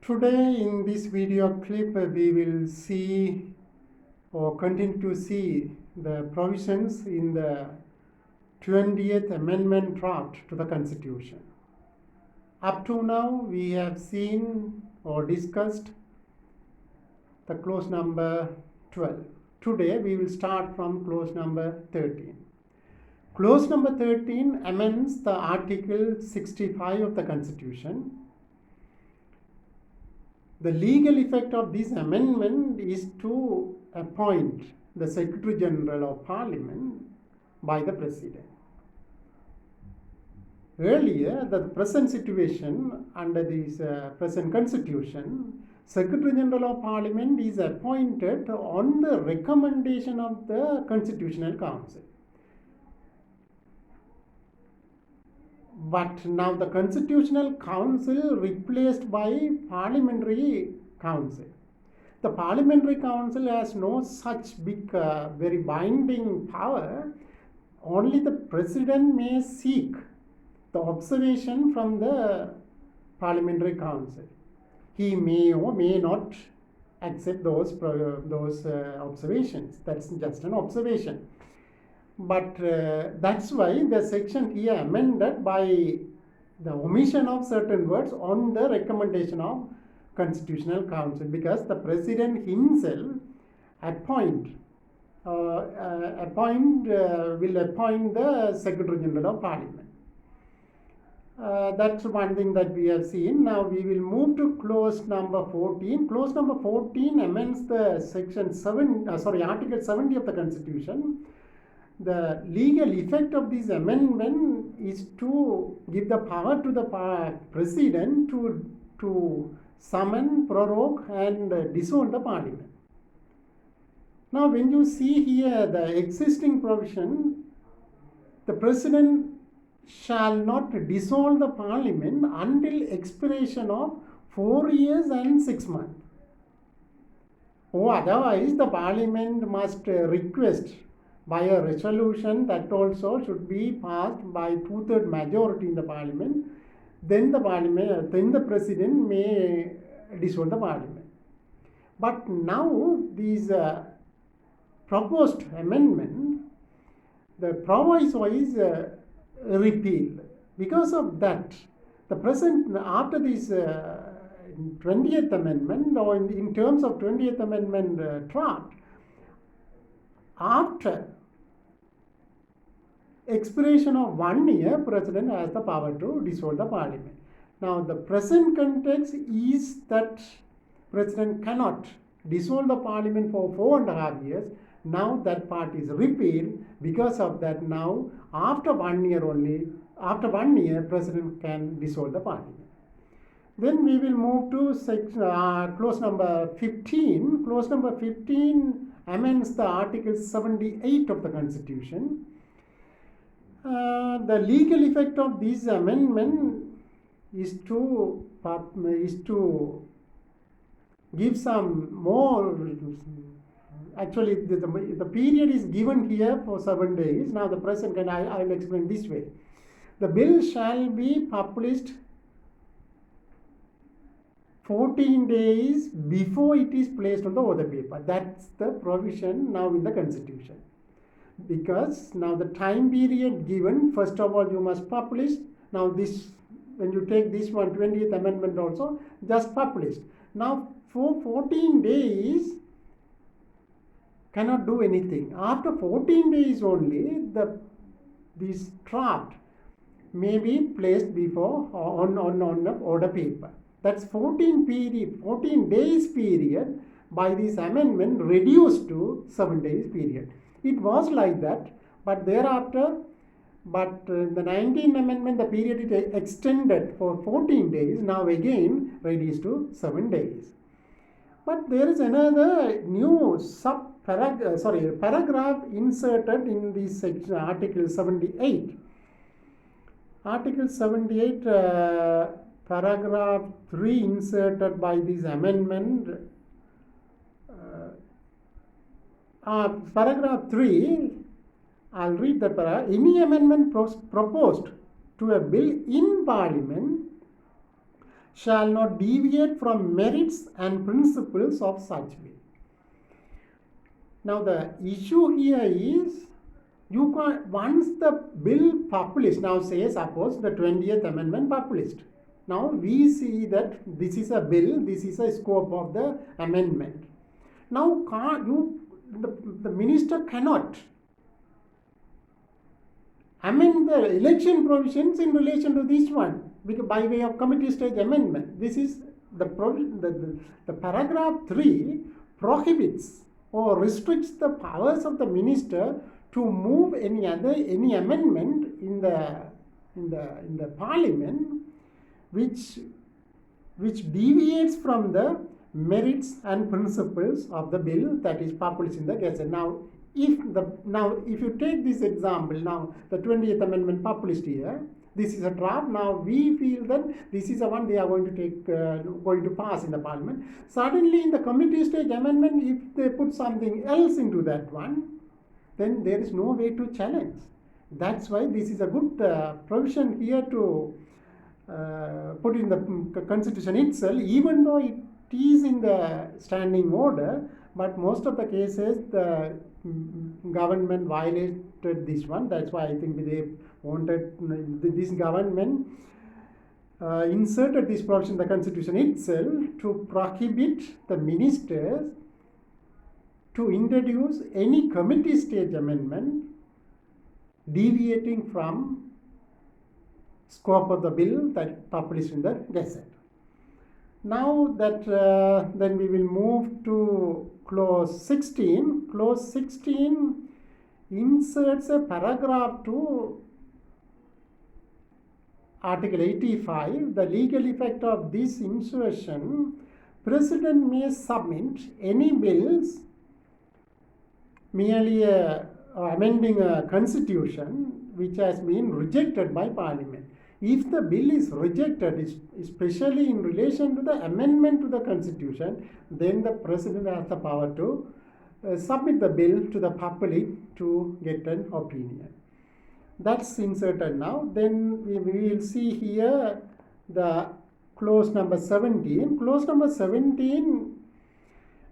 Today in this video clip we will see or continue to see the provisions in the 20th Amendment draft to the Constitution. Up to now we have seen or discussed the clause number 12. Today we will start from clause number 13. Clause number 13 amends the Article 65 of the Constitution. The legal effect of this amendment is to appoint the Secretary General of Parliament by the President. Earlier, the present situation under this present Constitution, Secretary General of Parliament is appointed on the recommendation of the Constitutional Council. But now the Constitutional Council replaced by Parliamentary Council. The Parliamentary Council has no such big, very binding power. Only the President may seek the observation from the Parliamentary Council. He may or may not accept those observations. That's just an observation. But that's why the section here amended by the omission of certain words on the recommendation of Constitutional Council, because the President himself will appoint the Secretary General of Parliament. That's one thing that we have seen. Now we will move to clause number 14. Clause number 14 amends the Article 70 of the Constitution. The legal effect of this amendment is to give the power to the President to summon, prorogue and dissolve the Parliament. Now when you see here the existing provision, the President shall not dissolve the Parliament until expiration of 4 years and 6 months. Or otherwise the Parliament must request by a resolution that also should be passed by 2/3 majority in the Parliament. Then the President may dissolve the Parliament. But now these proposed amendment, the proviso is repealed. Because of that, the present after this 20th Amendment, or in terms of 20th Amendment draft, after expiration of 1 year, President has the power to dissolve the Parliament. Now the present context is that President cannot dissolve the Parliament for 4.5 years. Now that part is repealed. Because of that, now after 1 year only, after 1 year, President can dissolve the Parliament. Then we will move to clause number 15. Clause number 15 amends the Article 78 of the Constitution. The legal effect of this amendment is to give some more. Actually, the period is given here for 7 days. Now the President I will explain this way. The bill shall be published 14 days before it is placed on the order paper. That's the provision now in the Constitution. Because now the time period given, first of all you must publish. Now this, when you take this one, 20th Amendment also, just published. Now for 14 days cannot do anything. After 14 days only, this draft may be placed before on the order paper. That's 14 days period by this amendment reduced to 7 days period. It was like that, but thereafter, the 19th Amendment, the period is extended for 14 days, now again reduced to 7 days. But there is another new paragraph inserted in this section, Article 78. Article 78, paragraph 3 inserted by this amendment. Paragraph 3, I'll read the paragraph. Any amendment proposed to a bill in Parliament shall not deviate from merits and principles of such bill. Now the issue here is, you can't, once the bill published, now say suppose the 20th amendment published. Now we see that this is a bill, this is a scope of the amendment. Now the minister cannot amend the election provisions in relation to this one by way of committee stage amendment. This is the paragraph 3 prohibits or restricts the powers of the minister to move any amendment in the parliament which deviates from the merits and principles of the bill that is published in the Gazette. Now if you take this example, now the 20th amendment published here, this is a draft. Now we feel that this is the one they are going to pass in the parliament. Suddenly in the committee stage amendment, if they put something else into that one, then there is no way to challenge. That's why this is a good provision here to put in the constitution itself, even though it is in the standing order, but most of the cases the government violated this one. That's why I think they wanted this government inserted this provision in the constitution itself to prohibit the ministers to introduce any committee stage amendment deviating from scope of the bill that published in the Gazette. Now that then we will move to clause 16. Clause 16 inserts a paragraph to Article 85. The legal effect of this insertion, President may submit any bills merely amending a constitution which has been rejected by Parliament. If the bill is rejected, especially in relation to the amendment to the constitution, then the president has the power to submit the bill to the public to get an opinion. That's inserted now. Then we will see here the clause number 17. Clause number 17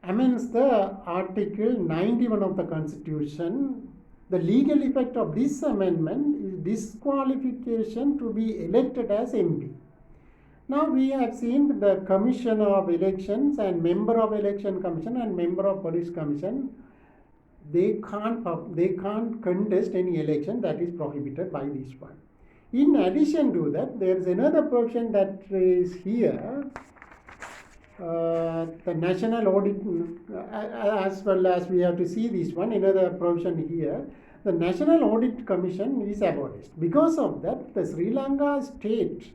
amends the Article 91 of the Constitution. The legal effect of this amendment is disqualification to be elected as MP. Now we have seen the Commissioner of Elections and Member of Election Commission and Member of Police Commission, they can't contest any election. That is prohibited by this one. In addition to that, there is another provision that is here. The national audit, as well as we have to see this one, another provision here. The National Audit Commission is abolished. Because of that, the Sri Lanka State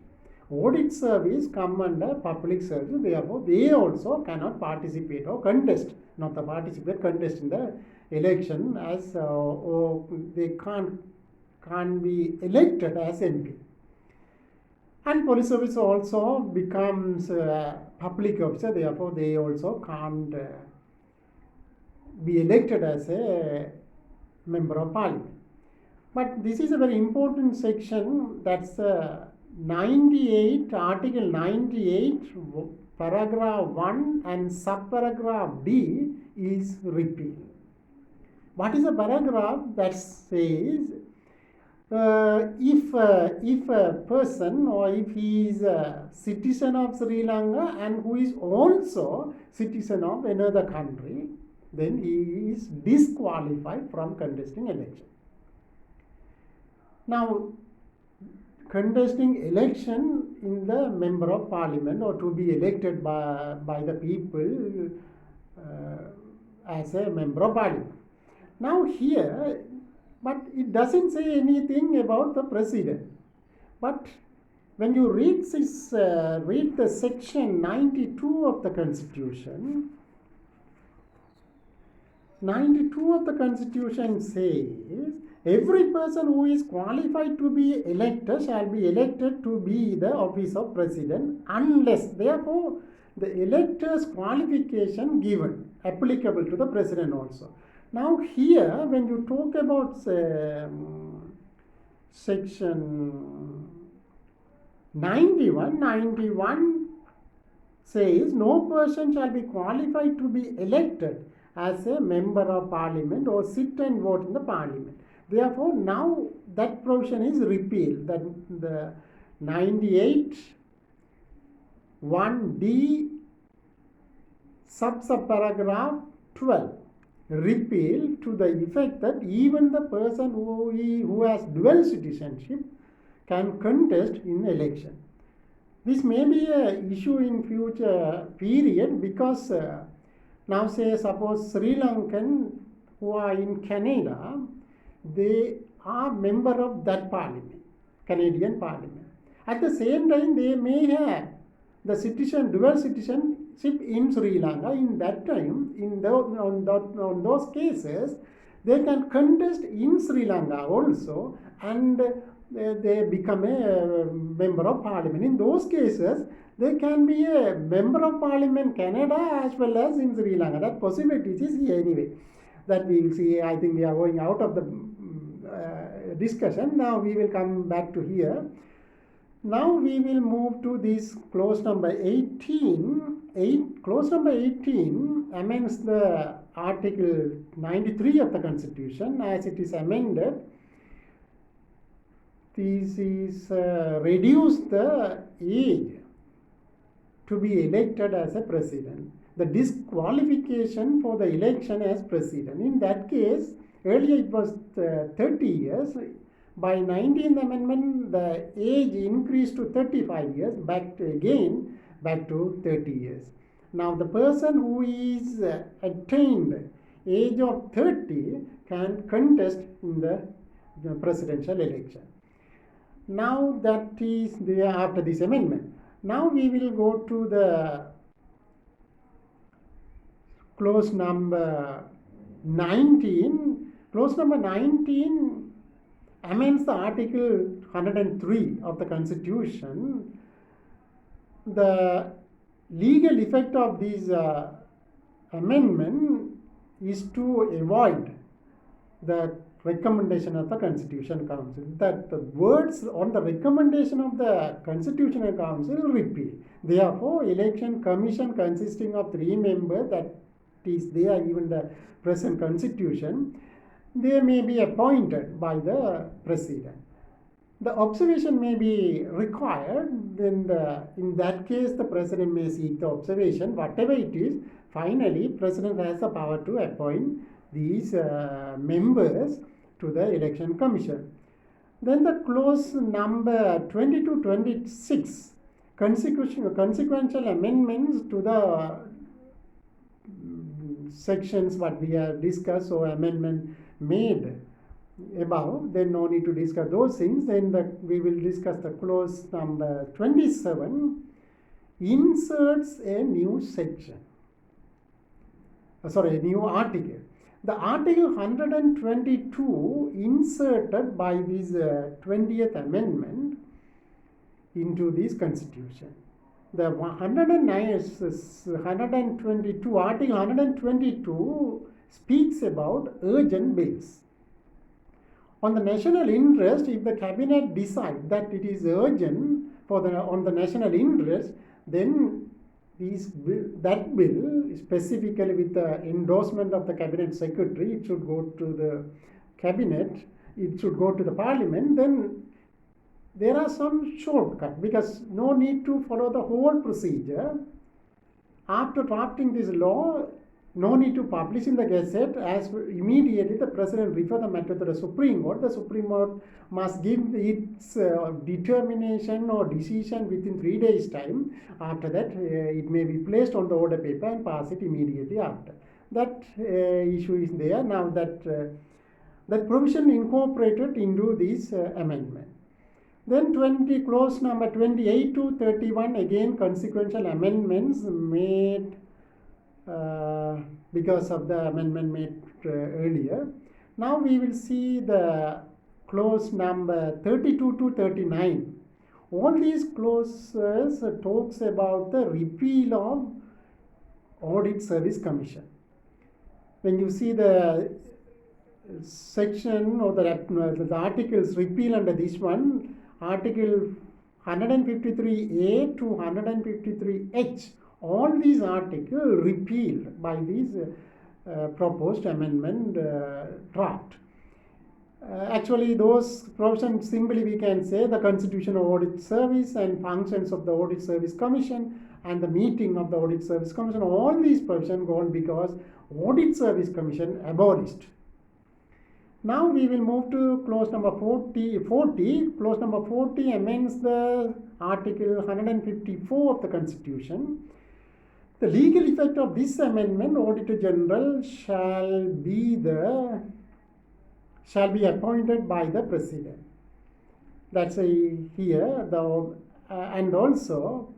Audit Service come under public service. Therefore, they also cannot participate or contest, not the participate, contest in the election as or they can't be elected as MP. And police service also becomes public officer, therefore they also can't be elected as a member of parliament. But this is a very important section, that's 98, Article 98, paragraph 1 and subparagraph D is repealed. What is a paragraph that says if a person or if he is a citizen of Sri Lanka and who is also citizen of another country, then he is disqualified from contesting election. Now, contesting election in the member of parliament or to be elected by the people as a member of parliament. Now here, but it doesn't say anything about the president. But when you read this, read the section 92 of the Constitution, 92 of the Constitution says, every person who is qualified to be elected shall be elected to be the office of president unless, therefore, the elector's qualification given, applicable to the president also. Now here, when you talk about section 91, says no person shall be qualified to be elected as a member of parliament or sit and vote in the parliament. Therefore, now that provision is repealed. That the 98 1D subparagraph 12 repealed to the effect that even the person who has dual citizenship can contest in election. This may be an issue in future period because now say suppose Sri Lankan who are in Canada, they are member of that parliament, Canadian parliament. At the same time, they may have the dual citizenship in Sri Lanka. In that time, on those cases, they can contest in Sri Lanka also, and they become a member of parliament. In those cases, they can be a member of parliament Canada as well as in Sri Lanka. That possibility is here anyway. That we will see. I think we are going out of the discussion. Now we will come back to here. Now we will move to this clause number 18. Clause number 18 amends the Article 93 of the Constitution as it is amended. This is reduce the age to be elected as a president. The disqualification for the election as president. In that case, earlier it was 30 years. By 19th Amendment, the age increased to 35 years, back to 30 years. Now, the person who is attained age of 30 can contest in the presidential election. Now, that is there after this amendment. Now, we will go to the clause number 19. Clause number 19 amends the Article 103 of the Constitution. The legal effect of this amendment is to avoid the recommendation of the Constitutional Council. That the words on the recommendation of the Constitutional Council repeal. Therefore, election commission consisting of 3 members, that is there even the present Constitution, they may be appointed by the president. The observation may be required, then in that case the president may seek the observation. Whatever it is, finally president has the power to appoint these members to the election commission. Then the clause number 22-26, consequential amendments to the sections what we have discussed, or amendment made above, then no need to discuss those things. Then we will discuss the clause number 27, inserts a new section. A new article. The Article 122 inserted by this 20th Amendment into this Constitution. The 122, Article 122 speaks about urgent bills. On the national interest, if the cabinet decides that it is urgent on the national interest, then that bill, specifically with the endorsement of the cabinet secretary, it should go to the cabinet, it should go to the parliament. Then there are some shortcuts, because no need to follow the whole procedure. After drafting this law, no need to publish in the Gazette, as immediately the president refer the matter to the Supreme Court. The Supreme Court must give its determination or decision within 3 days' time. After that, it may be placed on the order paper and pass it immediately after. That issue is there. Now that provision incorporated into this amendment. Then clause number 28-31, again consequential amendments made because of the amendment made earlier. Now we will see the clause number 32-39. All these clauses talks about the repeal of Audit Service Commission. When you see the section or the articles repeal under this one, Article 153A to 153H, all these articles repealed by these proposed amendment draft. Actually, those provisions simply we can say the Constitution of Audit Service and functions of the Audit Service Commission and the meeting of the Audit Service Commission, all these provisions gone because Audit Service Commission abolished. Now we will move to clause number 40. Clause number 40 amends the Article 154 of the Constitution. The legal effect of this amendment, Auditor General shall be appointed by the President. That's here. And also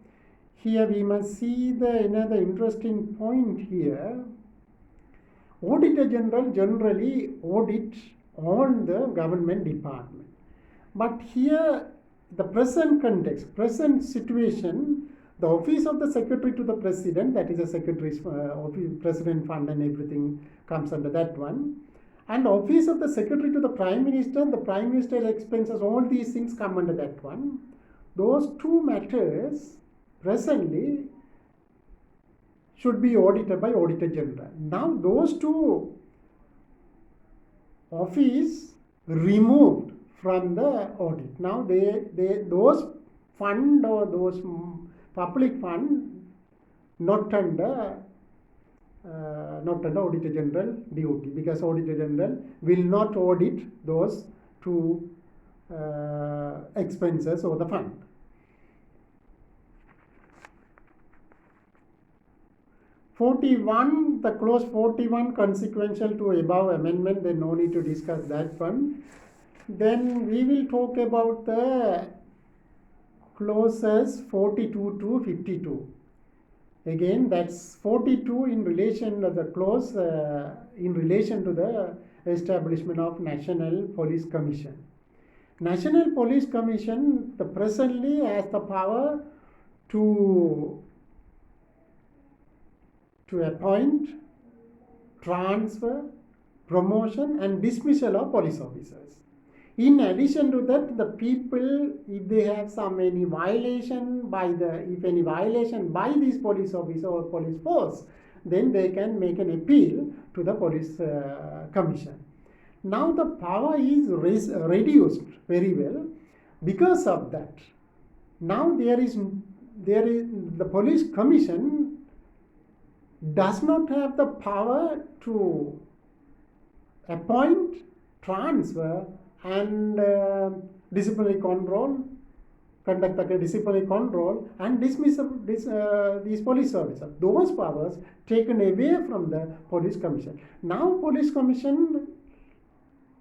here we must see another interesting point here. Auditor General generally audit all the government department. But here the present context, present situation, the office of the Secretary to the President, that is a Secretary's President Fund and everything comes under that one. And office of the Secretary to the Prime Minister, the Prime Minister's expenses, all these things come under that one. Those two matters presently should be audited by Auditor General. Now those two office removed from the audit. Now those fund or those public fund not under Auditor General duty, because Auditor General will not audit those two expenses or the fund. The clause 41 consequential to above amendment, then no need to discuss that one. Then we will talk about the clauses 42 to 52. Again, that's 42 in relation to the clause in relation to the establishment of National Police Commission. National Police Commission presently has the power to appoint, transfer, promotion and dismissal of police officers. In addition to that, the people, if they have any violation by this police officer or police force, then they can make an appeal to the police commission. Now the power is reduced very well because of that. Now there is the police commission does not have the power to appoint, transfer and disciplinary control, conduct the disciplinary control and dismiss these police officers. Those powers taken away from the police commission. Now police commission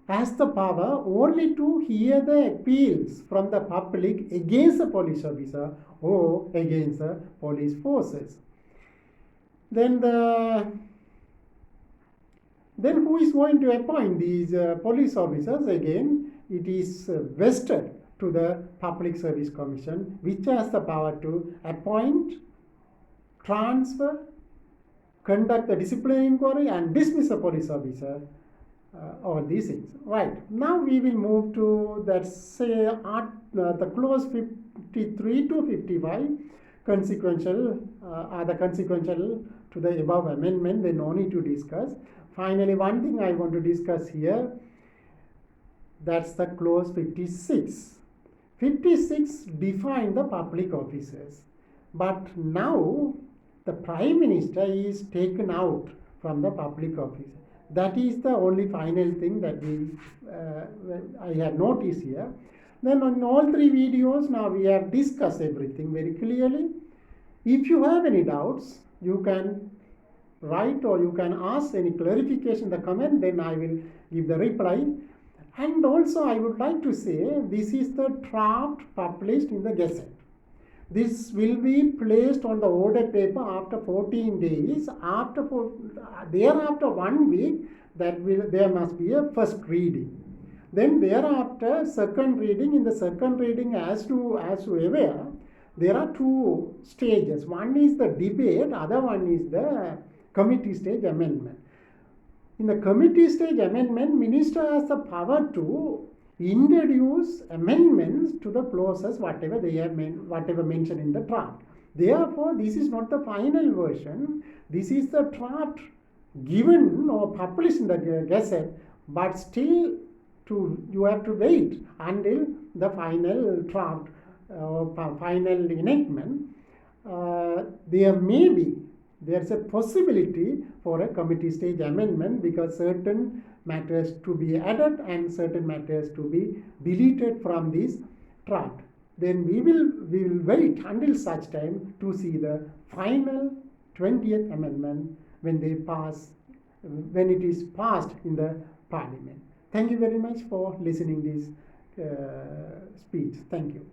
has the power only to hear the appeals from the public against the police officer or against the police forces. Then who is going to appoint these police officers? Again, it is vested to the Public Service Commission, which has the power to appoint, transfer, conduct the disciplinary inquiry and dismiss a police officer. All these things. Right. Now we will move to that the clause 53 to 55 consequential are the consequential to the above amendment. Then no need to discuss. Finally, one thing I want to discuss here, that's the clause 56. 56 define the public officers, but now the Prime Minister is taken out from the public office. That is the only final thing that I have noticed here. Then on all three videos, now we have discussed everything very clearly. If you have any doubts, you can write or you can ask any clarification in the comment, then I will give the reply. And also I would like to say, this is the draft published in the Gazette. This will be placed on the order paper after 14 days. Thereafter 1 week, there must be a first reading. Then thereafter second reading. In the second reading, as you aware, there are two stages. One is the debate, other one is the committee stage amendment. In the committee stage amendment, Minister has the power to introduce amendments to the clauses whatever mentioned in the draft. Therefore, this is not the final version. This is the draft given or published in the Gazette, but still you have to wait until the final draft or final enactment. There's a possibility for a committee stage amendment, because certain matters to be added and certain matters to be deleted from this draft. Then we will wait until such time to see the final 20th amendment when it is passed in the parliament. Thank you very much for listening this speech. Thank you.